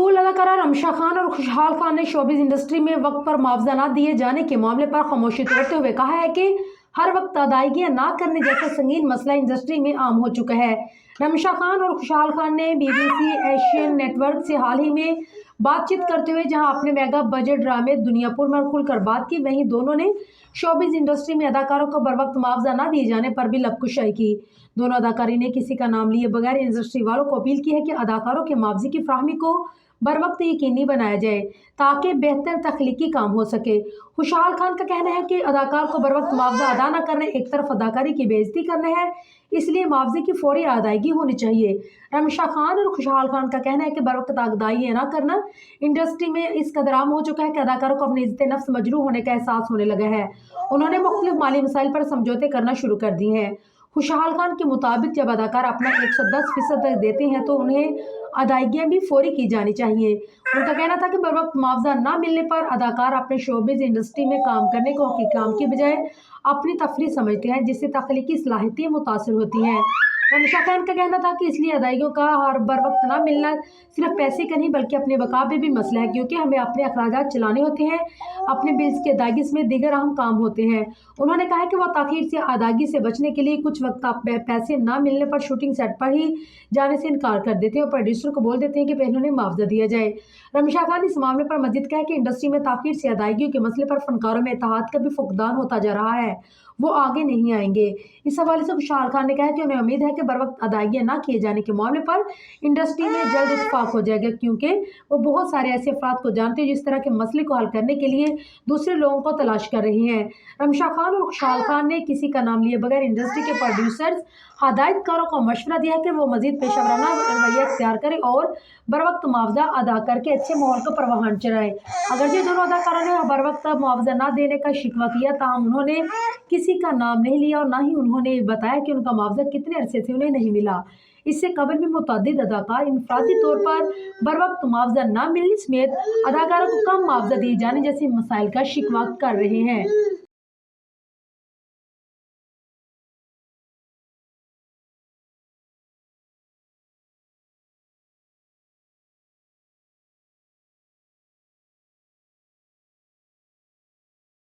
मकबूल अदाकारा रमशा खान और खुशहाल खान ने शोबिज़ इंडस्ट्री में वक्त पर मुआवजा न दिए जाने के मामले पर खामोशी तोड़ते हुए कहा है कि हर वक्त अदायगियां ना करने जैसा संगीन मसला इंडस्ट्री में आम हो चुका है। रमशा खान और खुशहाल खान ने BBC एशियन नेटवर्क से हाल ही में बातचीत करते हुए जहां अपने मेगा बजट ड्रामे दुनियापुर में खुलकर बात की, वहीं दोनों ने शोबिज़ इंडस्ट्री में अदाकारों को बर वक्त मुआवजा न दिए जाने पर भी लबकुशाई की। दोनों अदाकारी ने किसी का नाम लिए बगैर इंडस्ट्री वालों को अपील की है कि अदाकारों के मुआवजे की फराहमी को बर वक्त यकीनी बनाया जाए ताकि बेहतर तख्लीकी काम हो सके। खुशहाल खान का कहना है कि अदाकार को बर वक्त मुआवजा अदा न करने एक तरफ अदाकारी की बेइज्जती करना है, इसलिए मुआवजे की फौरी अदायगी होनी चाहिए। रमशा खान और खुशहाल खान का कहना है कि बर वक्त अदायगी न करना इंडस्ट्री में इस कदर आम हो चुका है कि अदाकारों को अपनी इज्जत नफ्स मजरूह होने का एहसास होने लगा है। उन्होंने मुख्तलिफ माली मसाइल पर समझौते करना शुरू कर दिए हैं। खुशहाल खान के मुताबिक जब अदाकार अपना 110% देते हैं तो उन्हें अदायगियां भी फौरी की जानी चाहिए। उनका कहना था कि बर वक्त मुआवजा न मिलने पर अदाकार अपने शोबिज़ इंडस्ट्री में काम करने को हकीकी काम की बजाय अपनी तफरीह समझते हैं, जिससे तख्लीकी सलाहियतें मुतासर होती हैं। रमशा खान का कहना था कि इसलिए अदायगियों का हर बर वक्त ना मिलना सिर्फ पैसे का नहीं बल्कि अपने वक़ार पे भी मसला है, क्योंकि हमें अपने अखराजात चलाने होते हैं, अपने बिल्स की अदायगी में दीगर अहम काम होते हैं। उन्होंने कहा कि वह ताख़ीर से अदायगी से बचने के लिए कुछ वक्त पैसे ना मिलने पर शूटिंग सेट पर ही जाने से इनकार कर देते हैं और प्रोड्यूसर को बोल देते हैं कि पहले उन्हें मुआवजा दिया जाए। रमशा खान इस मामले पर मजीद कहा कि इंडस्ट्री में ताख़ीर से अदायगियों के मसले पर फनकारों में इत्तेहाद का भी फुकदान होता जा रहा है, वो आगे नहीं आएंगे। इस हवाले से खुशहाल खान ने कहा कि उन्हें उम्मीद है कि बर वक्त अदायगियां ना किए जाने के मामले पर इंडस्ट्री में जल्द इत्तफाक हो जाएगा, क्योंकि वो बहुत सारे ऐसे अफराद को जानते हैं जिस तरह के मसले को हल करने के लिए दूसरे लोगों को तलाश कर रहे हैं। रमशा खान और खुशहाल खान ने किसी का नाम लिए बगैर इंडस्ट्री के प्रोड्यूसर्स हदायतकारों को मशवरा दिया कि वो मजीद पेशा वराना रवैया इख्तियार करें और बर वक्त मुआवजा अदा करके अच्छे माहौल को परवान चढ़ाएं। अगरचे दोनों अदाकारों ने बर वक्त मुआवजा न देने का शिकवा किया, ताहम उन्होंने किसी का नाम नहीं लिया और न ही उन्होंने बताया कि उनका मुआवजा कितने अरसे से उन्हें नहीं मिला। इससे कबल भी मुतअद्दिद अदाकार इनफरादी तौर पर बर वक्त मुआवजा न मिलने समेत अदाकारों को कम मुआवजा दिए जाने जैसे मसाइल का शिकवा कर रहे हैं।